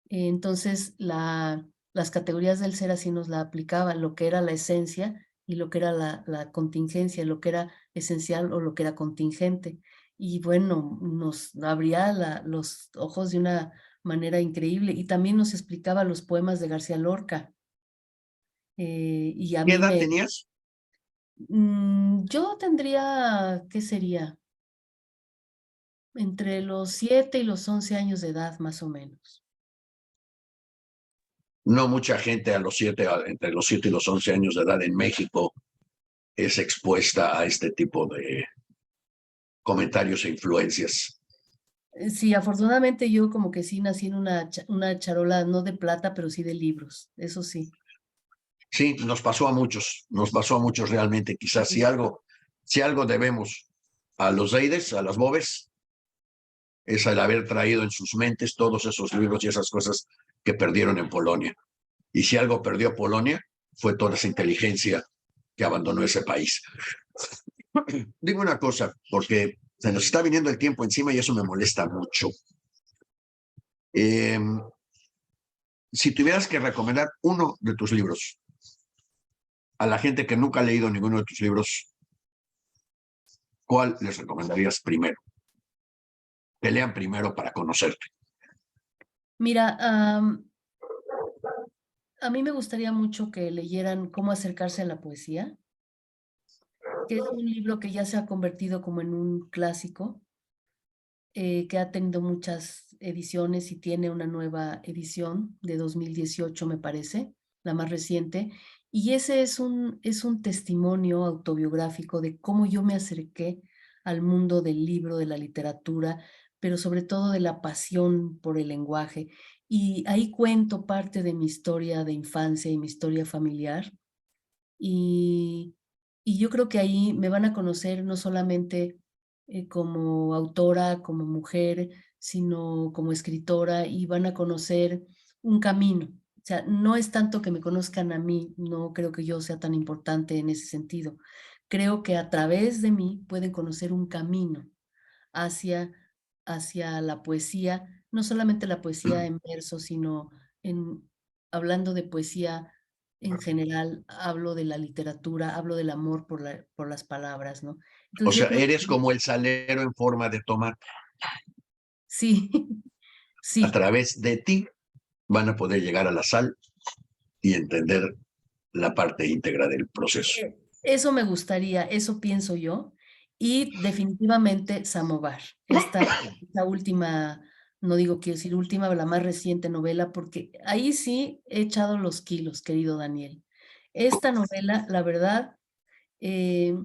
Entonces, las categorías del ser así nos la aplicaban, lo que era la esencia y lo que era la contingencia, lo que era esencial o lo que era contingente. Y bueno, nos abría los ojos de una manera increíble y también nos explicaba los poemas de García Lorca. Y a ¿Qué mí edad tenías? yo tendría, ¿qué sería? Entre los 7 y los 11 años de edad, más o menos. No mucha gente entre los 7 y los 11 años de edad en México es expuesta a este tipo de comentarios e influencias. Sí, afortunadamente yo como que sí nací en una charola, no de plata, pero sí de libros, eso sí. Sí, nos pasó a muchos realmente. Quizás si algo debemos a los Eides, a las Bobes, es el haber traído en sus mentes todos esos libros y esas cosas que perdieron en Polonia. Y si algo perdió Polonia, fue toda esa inteligencia que abandonó ese país. Digo una cosa, porque se nos está viniendo el tiempo encima y eso me molesta mucho. Eh, si tuvieras que recomendar uno de tus libros a la gente que nunca ha leído ninguno de tus libros, ¿cuál les recomendarías primero? Que lean primero para conocerte. Mira, a mí me gustaría mucho que leyeran Cómo acercarse a la poesía, que es un libro que ya se ha convertido como en un clásico, que ha tenido muchas ediciones y tiene una nueva edición de 2018, me parece, la más reciente. Y ese es un testimonio autobiográfico de cómo yo me acerqué al mundo del libro, de la literatura, pero sobre todo de la pasión por el lenguaje. Y ahí cuento parte de mi historia de infancia y mi historia familiar. Y, y yo creo que ahí me van a conocer no solamente como autora, como mujer, sino como escritora y van a conocer un camino. O sea, no es tanto que me conozcan a mí, no creo que yo sea tan importante en ese sentido. Creo que a través de mí pueden conocer un camino hacia hacia la poesía, no solamente la poesía en verso, sino hablando de poesía en general, hablo de la literatura, hablo del amor por las palabras, ¿no? O Entonces yo sea, creo eres que como el salero en forma de tomate. sí, A sí. través de ti van a poder llegar a la sal y entender la parte íntegra del proceso. Eso me gustaría, eso pienso yo. Y definitivamente Samovar, esta última, no digo quiero decir última, la más reciente novela, porque ahí sí he echado los kilos, querido Daniel. Esta novela, la verdad, eh,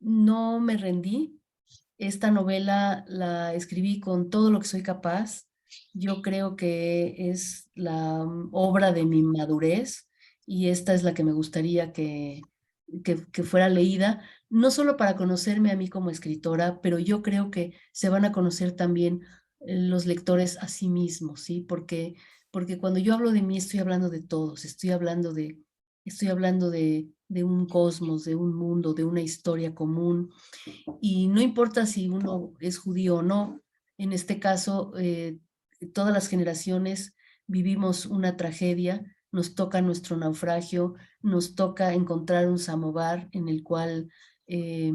no me rendí. Esta novela la escribí con todo lo que soy capaz. Yo creo que es la obra de mi madurez y esta es la que me gustaría que fuera leída, no solo para conocerme a mí como escritora, pero yo creo que se van a conocer también los lectores a sí mismos, ¿sí? Porque cuando yo hablo de mí estoy hablando de todos, estoy hablando de un cosmos, de un mundo, de una historia común y no importa si uno es judío o no, en este caso, todas las generaciones vivimos una tragedia, nos toca nuestro naufragio, nos toca encontrar un samovar en el cual eh,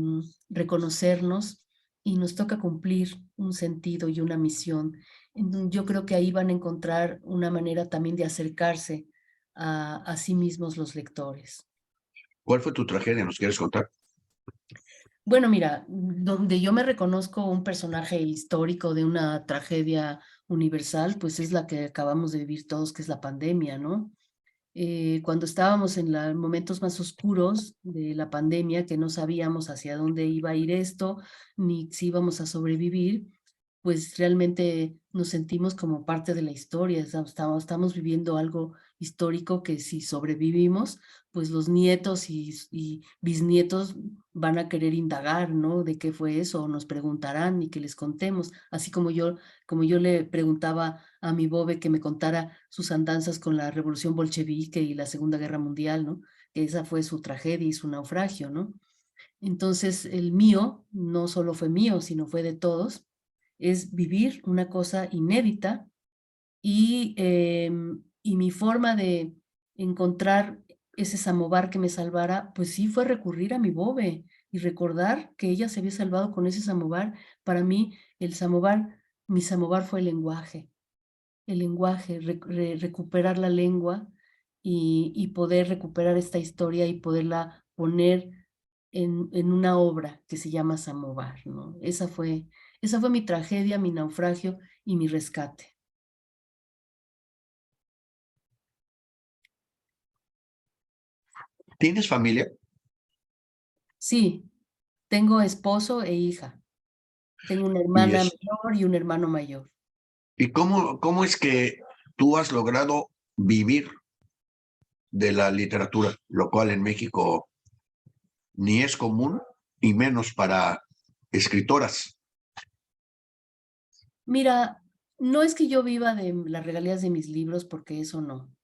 reconocernos y nos toca cumplir un sentido y una misión. Yo creo que ahí van a encontrar una manera también de acercarse a sí mismos los lectores. ¿Cuál fue tu tragedia? ¿Nos quieres contar? Bueno, mira, donde yo me reconozco un personaje histórico de una tragedia universal, pues es la que acabamos de vivir todos, que es la pandemia, ¿no? Cuando estábamos en los momentos más oscuros de la pandemia, que no sabíamos hacia dónde iba a ir esto, ni si íbamos a sobrevivir, pues realmente nos sentimos como parte de la historia, estamos viviendo algo histórico que si sobrevivimos, pues los nietos y bisnietos van a querer indagar, ¿no? De qué fue eso, o nos preguntarán y que les contemos, así como yo le preguntaba a mi bobe que me contara sus andanzas con la revolución bolchevique y la Segunda Guerra Mundial, ¿no? Que esa fue su tragedia y su naufragio, ¿no? Entonces, el mío no solo fue mío, sino fue de todos, es vivir una cosa inédita y mi forma de encontrar ese samovar que me salvara, pues sí fue recurrir a mi bobe y recordar que ella se había salvado con ese samovar. Para mí, mi samovar fue el lenguaje, recuperar la lengua y poder recuperar esta historia y poderla poner en una obra que se llama Samovar, ¿no? Esa fue mi tragedia, mi naufragio y mi rescate. ¿Tienes familia? Sí, tengo esposo e hija. Tengo una ¿Y, hermana es, menor y un hermano mayor. y cómo es que tú has logrado vivir de la literatura, lo cual en México ni es común y menos para escritoras? Mira, no es que yo viva de las regalías de mis libros, porque eso no.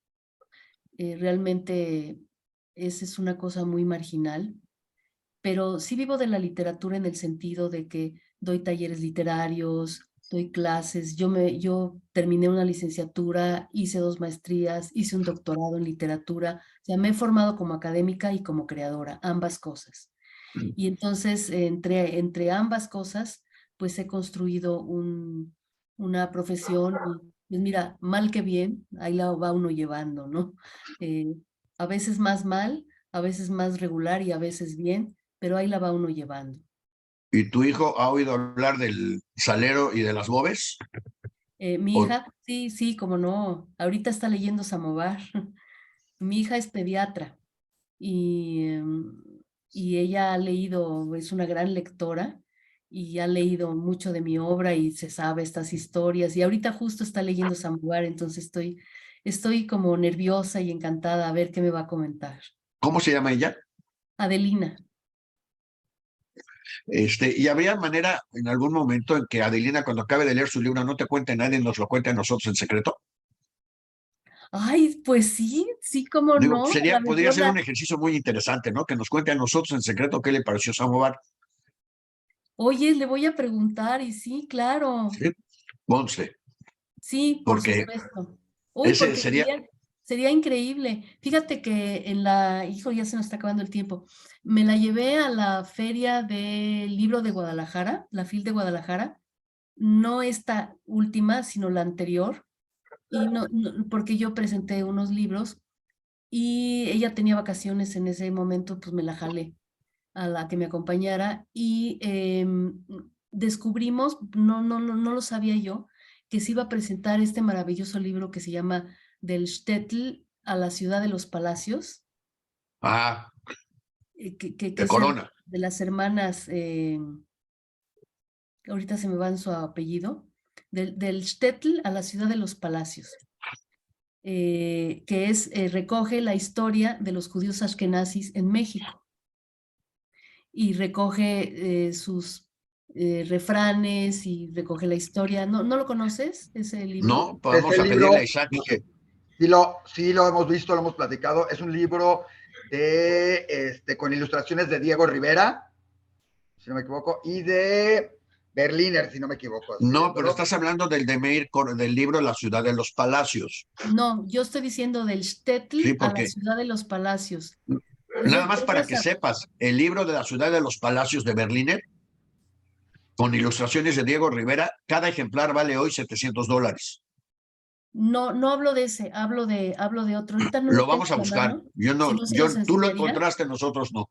Realmente esa es una cosa muy marginal, pero sí vivo de la literatura en el sentido de que doy talleres literarios, doy clases. Yo terminé una licenciatura, hice 2 maestrías, hice un doctorado en literatura. O sea, me he formado como académica y como creadora, ambas cosas. Y entonces, entre ambas cosas, pues he construido una profesión y, pues mira, mal que bien, ahí la va uno llevando, ¿no? Eh, a veces más mal, a veces más regular y a veces bien, pero ahí la va uno llevando. ¿Y tu hijo ha oído hablar del salero y de las bobes? Mi ¿O hija, sí, sí, como no, ahorita está leyendo Samovar. Mi hija es pediatra y ella ha leído, es una gran lectora y ha leído mucho de mi obra y se sabe estas historias y ahorita justo está leyendo Samovar, entonces estoy como nerviosa y encantada a ver qué me va a comentar. cómo se llama ella? Adelina. ¿Y habría manera en algún momento en que Adelina, cuando acabe de leer su libro, no te cuente a nadie, nos lo cuente a nosotros en secreto? Ay, pues sí, sí, cómo Digo, no, a lo podría mejor ser un ejercicio muy interesante, ¿no? Que nos cuente a nosotros en secreto qué le pareció Samovar. Oye, le voy a preguntar y sí, claro. ¿Sí? Conste, Sí, por porque supuesto. Uy, ese porque sería, sería increíble. Fíjate que hijo, ya se nos está acabando el tiempo. Me la llevé a la feria del libro de Guadalajara, la FIL de Guadalajara, no esta última, sino la anterior, y porque yo presenté unos libros y ella tenía vacaciones en ese momento, pues me la jalé a la que me acompañara y descubrimos, no lo sabía yo, que se iba a presentar este maravilloso libro que se llama Del Shtetl a la ciudad de los palacios, ah, que de es Corona. de las hermanas, ahorita se me va en su apellido, del Shtetl a la ciudad de los palacios. Que recoge la historia de los judíos ashkenazis en México y recoge sus refranes y recoge la historia. ¿No lo conoces, ese libro? No, Ese vamos a pedirle a libro, Isaac que sí lo hemos visto, lo hemos platicado. Es un libro con ilustraciones de Diego Rivera, si no me equivoco, y de Berliner, si no me equivoco. ¿Estoy de no, pero acuerdo? estás hablando del libro La ciudad de los palacios. No, yo estoy diciendo del Sí, Shtetl a la porque ciudad de los palacios. nada más para Debes que saber. sepas, el libro de La ciudad de los palacios de Berliner, con ilustraciones de Diego Rivera, cada ejemplar vale hoy $700. No hablo de ese, hablo de otro. Ahorita no Lo lo tengo vamos a a la buscar. mano, Yo si no, no se los tú lo enseñaría. encontraste, nosotros no.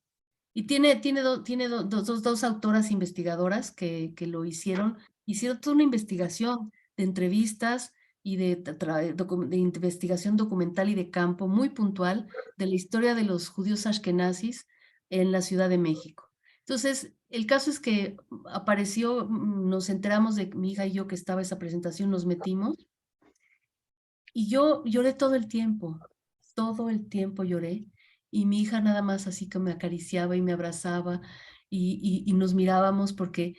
Y tiene dos autoras investigadoras que lo hicieron toda una investigación de entrevistas y de investigación documental y de campo muy puntual de la historia de los judíos ashkenazis en la Ciudad de México. Entonces, el caso es que apareció, nos enteramos de mi hija y yo que estaba esa presentación, nos metimos y yo lloré todo el tiempo lloré. Y mi hija nada más así que me acariciaba y me abrazaba y nos mirábamos porque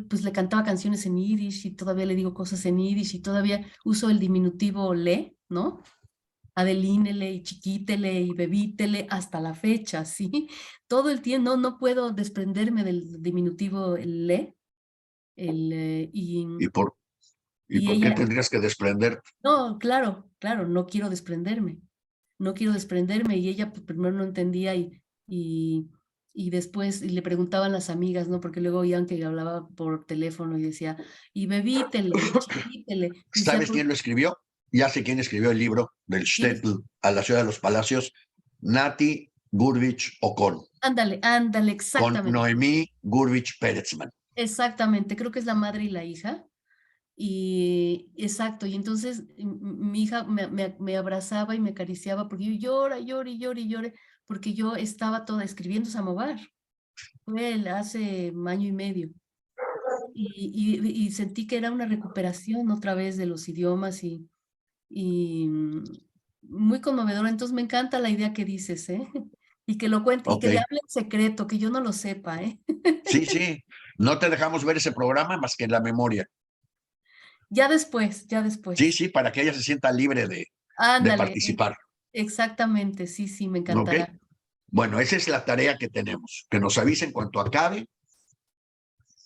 pues le cantaba canciones en yiddish y todavía le digo cosas en yiddish y todavía uso el diminutivo le, ¿no? Adelínele y chiquítele y bebítele hasta la fecha, ¿sí? Todo el tiempo, no puedo desprenderme del diminutivo el le, ¿Y por, y y por qué ella, tendrías que desprender? no, claro, no quiero desprenderme. No quiero desprenderme y ella pues, primero no entendía y, y después y le preguntaban las amigas, ¿no? Porque luego oían que hablaba por teléfono y decía, y bebítele, y chiquítele. Y decía, ¿Sabes quién lo escribió? Ya sé quién escribió el libro del ¿quién? Shtetl a la ciudad de los palacios, Nati Gurvich Ocon, Ándale, con exactamente, Noemí Gurvich Peretzman. exactamente. Creo que es la madre y la hija. Y exacto, y entonces mi hija me abrazaba y me acariciaba porque yo llore, porque yo estaba toda escribiendo Samovar. Fue hace año y medio. Y sentí que era una recuperación otra vez de los idiomas y muy conmovedora. Entonces me encanta la idea que dices, ¿eh? Y que lo cuente, y Ok, que le hable en secreto, que yo no lo sepa, ¿eh? sí, sí, no te dejamos ver ese programa más que en la memoria. Ya Sí, después. sí, para que ella se sienta libre de Ándale, participar. exactamente, sí, me ¿Ok? encantará. Bueno, esa es la tarea que tenemos, que nos avisen cuanto acabe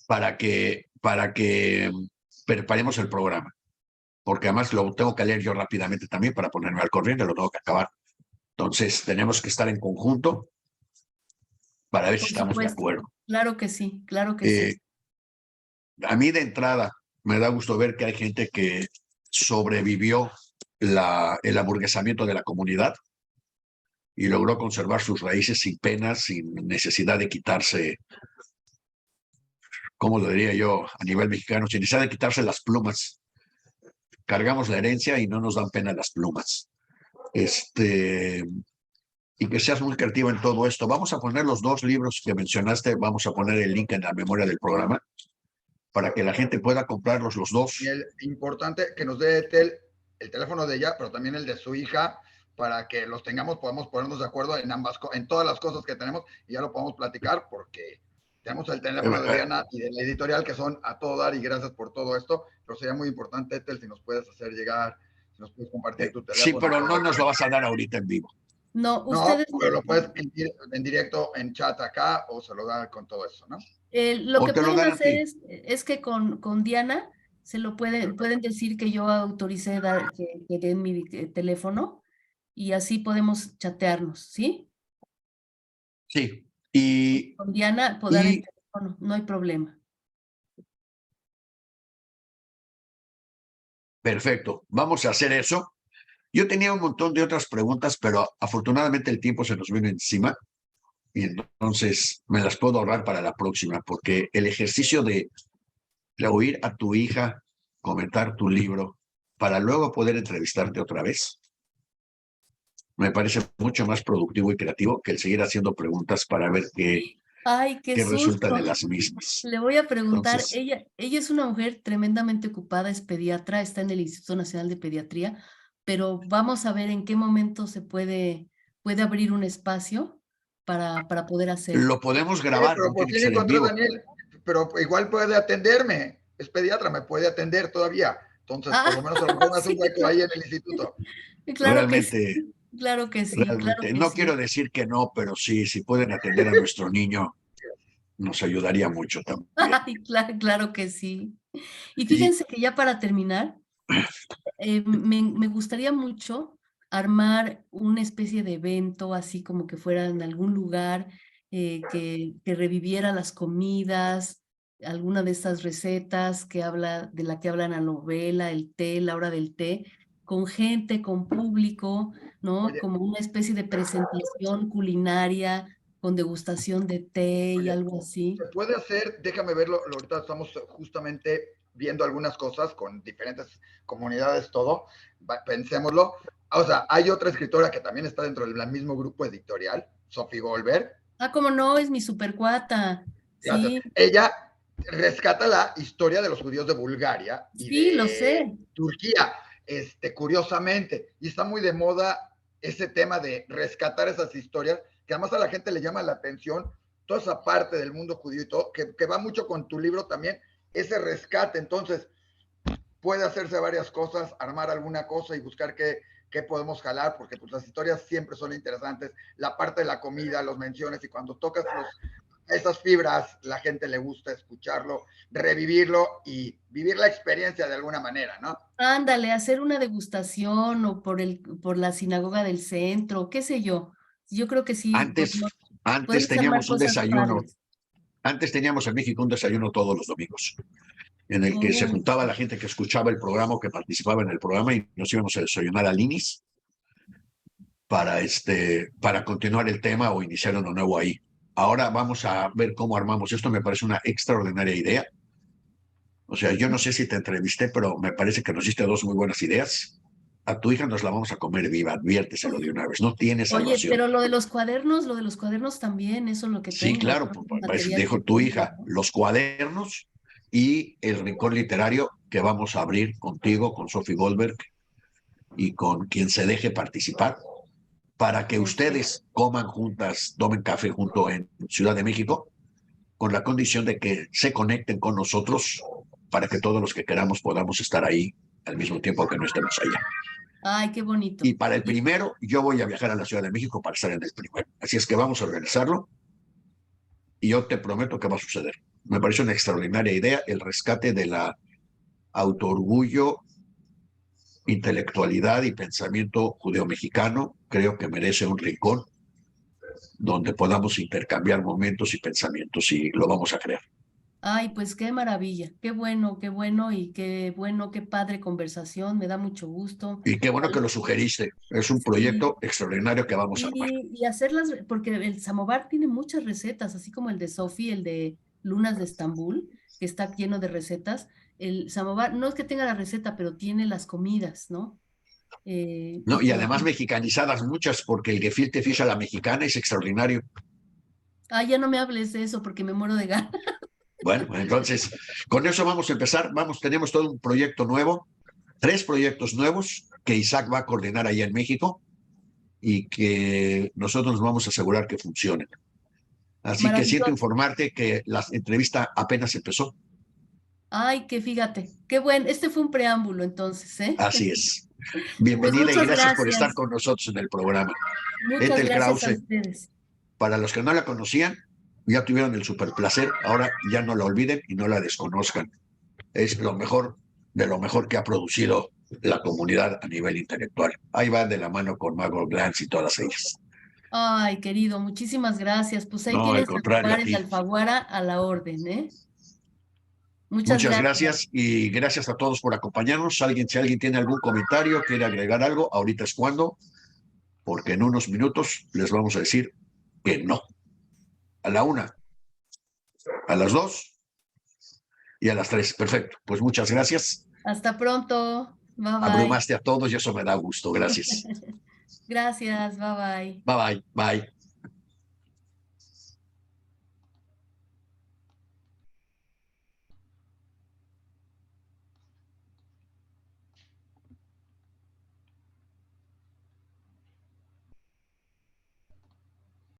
para que preparemos el programa. Porque además lo tengo que leer yo rápidamente también para ponerme al corriente, lo tengo que acabar. Entonces, tenemos que estar en conjunto para ver si Por estamos de supuesto, acuerdo. claro que sí. Eh, a mí de entrada me da gusto ver que hay gente que sobrevivió el aburguesamiento de la comunidad y logró conservar sus raíces sin penas, sin necesidad de quitarse, ¿cómo lo diría yo a nivel mexicano? Sin necesidad de quitarse las plumas. Cargamos la herencia y no nos dan pena las plumas. Y que seas muy creativo en todo esto. Vamos a poner los dos libros que mencionaste, vamos a poner el link en la memoria del programa para que la gente pueda comprarlos los Y dos. el importante que nos dé el teléfono de ella, pero también el de su hija, para que los tengamos, podamos ponernos de acuerdo en todas las cosas que tenemos y ya lo podemos platicar porque tenemos el teléfono de Diana y de la editorial que son a todo dar y gracias por todo esto, pero sería muy importante, Etel, si nos puedes hacer llegar, si nos puedes compartir tu Sí, teléfono y pero todo no esto. nos lo vas a dar ahorita en vivo. No, No, ustedes, pero lo puedes escribir en directo en chat acá o se lo da con todo eso, ¿no? lo O que te lo pueden dan a hacer ti. es que con Diana se lo pueden decir que yo autoricé que den mi teléfono y así podemos chatearnos, ¿sí? Sí. Y, Con Diana puedo dar el y teléfono, no hay problema. perfecto, vamos a hacer eso. Yo tenía un montón de otras preguntas, pero afortunadamente el tiempo se nos vino encima y entonces me las puedo ahorrar para la próxima, porque el ejercicio de oír a tu hija comentar tu libro para luego poder entrevistarte otra vez, me parece mucho más productivo y creativo que el seguir haciendo preguntas para ver Ay, qué qué resulta de susto. las mismas. Le voy a preguntar, Entonces, ella es una mujer tremendamente ocupada, es pediatra, está en el Instituto Nacional de Pediatría, pero vamos a ver en qué momento puede abrir un espacio para poder hacerlo. lo podemos Sí, grabar, pero no por tiene que fin ser en encontró a vivo. Daniel, pero igual puede atenderme. Es pediatra, me puede atender todavía. Entonces, por lo Ah, menos a lo mejor me hace un sí, hueco ahí en el instituto. claro que sí, Realmente, claro que sí, claro realmente, que no quiero sí. decir que no, pero sí, si pueden atender a nuestro niño, nos ayudaría mucho también. Ay, claro que sí. Y Y fíjense que ya para terminar, me gustaría mucho armar una especie de evento, así como que fuera en algún lugar que reviviera las comidas, alguna de estas recetas de la que habla la novela, el té, la hora del té, con gente, con público, ¿no? Oye, Como una especie de presentación culinaria con degustación de té y oye, algo así. se puede hacer, déjame verlo, ahorita estamos justamente viendo algunas cosas con diferentes comunidades, todo, pensémoslo. O sea, hay otra escritora que también está dentro del mismo grupo editorial, Sophie Goldberg. Ah, cómo no, es mi supercuata. Gracias. Sí, Ella rescata la historia de los judíos de Bulgaria y sí, lo de sé. Turquía, curiosamente, y está muy de moda ese tema de rescatar esas historias, que además a la gente le llama la atención, toda esa parte del mundo judío y todo, que va mucho con tu libro también, ese rescate. Entonces, puede hacerse varias cosas, armar alguna cosa y buscar qué podemos jalar, porque pues las historias siempre son interesantes, la parte de la comida, los menciones, y cuando tocas esas fibras, la gente le gusta escucharlo, revivirlo y vivir la experiencia de alguna manera, ¿no? Ándale, hacer una degustación o por la sinagoga del centro, qué sé yo. Yo creo que sí, antes, antes podemos armar teníamos un cosas desayuno, padres. antes teníamos en México un desayuno todos los domingos, en el que se Oh, juntaba la gente que escuchaba el programa o que participaba en el programa y nos íbamos a desayunar al INIS para continuar el tema o iniciar uno nuevo ahí. Ahora vamos a ver cómo armamos esto. Me parece una extraordinaria idea. O sea, yo no sé si te entrevisté, pero me parece que nos diste dos muy buenas ideas. A tu hija nos la vamos a comer viva, adviérteselo de una vez. No tiene oye, salvación. pero lo de los cuadernos también, eso es lo que Sí, tengo, claro, todo el pues material que dijo tu tengo, hija, ¿no? los cuadernos y el rincón literario que vamos a abrir contigo, con Sophie Goldberg y con quien se deje participar, para que Perfecto. ustedes coman juntas, tomen café junto en Ciudad de México, con la condición de que se conecten con nosotros para que todos los que queramos podamos estar ahí al mismo tiempo que no estemos allá. Ay, qué bonito. Y para el primero, yo voy a viajar a la Ciudad de México para estar en el primero. Así es que vamos a organizarlo y yo te prometo que va a suceder. Me parece una extraordinaria idea el rescate de la autoorgullo, intelectualidad y pensamiento judeo-mexicano. Creo que merece un rincón donde podamos intercambiar momentos y pensamientos y lo vamos a crear. Ay, pues qué maravilla, qué bueno y qué bueno, qué padre conversación, me da mucho gusto. Y qué bueno que lo sugeriste. Es un Sí, proyecto extraordinario que vamos a armar. y hacerlas, porque el samovar tiene muchas recetas, así como el de Sophie, el de Lunas de Estambul, que está lleno de recetas. El samovar, no es que tenga la receta, pero tiene las comidas, ¿no? No, Y y por además ejemplo, mexicanizadas muchas, porque el gefilte fish a la mexicana es extraordinario. ya no me hables de eso porque me muero de ganas. Bueno, entonces, con eso vamos a empezar. Tenemos todo un proyecto nuevo, tres proyectos nuevos que Isaac va a coordinar allá en México y que nosotros nos vamos a asegurar que funcionen. Así que siento Maravilloso. informarte que la entrevista apenas empezó. Ay, que fíjate, qué bueno. Este fue un preámbulo entonces, ¿eh? Así es. Pues Bienvenida y muchas gracias por estar gracias. con nosotros en el programa. Muchas Ethel gracias a Krause, ustedes. para los que no la conocían, ya tuvieron el super placer, ahora ya no la olviden y no la desconozcan. Es lo mejor de lo mejor que ha producido la comunidad a nivel intelectual. Ahí va de la mano con Margot Glantz y todas ellas. Ay, querido, muchísimas gracias. Pues ahí No, al tienes el contrario lugar a en la ti. Alfaguara a la orden, ¿eh? Muchas Muchas gracias. gracias y gracias a todos por acompañarnos. Si alguien tiene algún comentario, quiere agregar algo, ahorita es cuando, porque en unos minutos les vamos a decir que no. A la 1, a las 2 y a las 3. Perfecto. Pues muchas gracias. Hasta pronto. Bye bye. Abrumaste a todos y eso me da gusto. Gracias. Gracias. Bye bye. Bye bye. Bye.